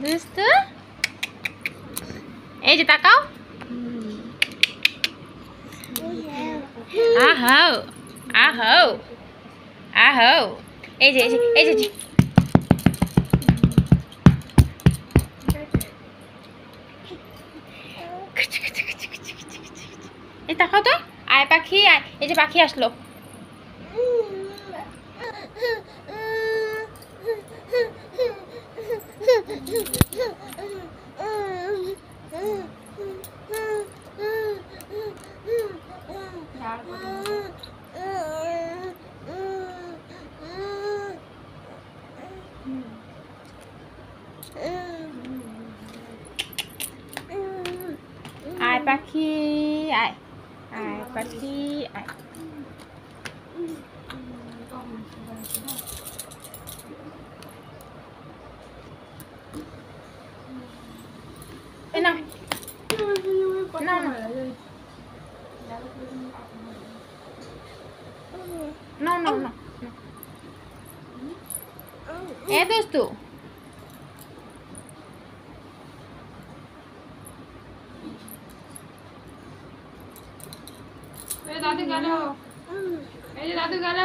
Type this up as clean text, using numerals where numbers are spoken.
দুষ্টু এই যে তাকাও আহাও আহাও আহাও এই যে এই যে এই তাকাও তো আয় পাখি আয় এই যে পাখি আসলো আয় পাখি আয় আয় পাখি আয় না না না না না এ দোস্তু দাদু গেল এই যে দাদু গেল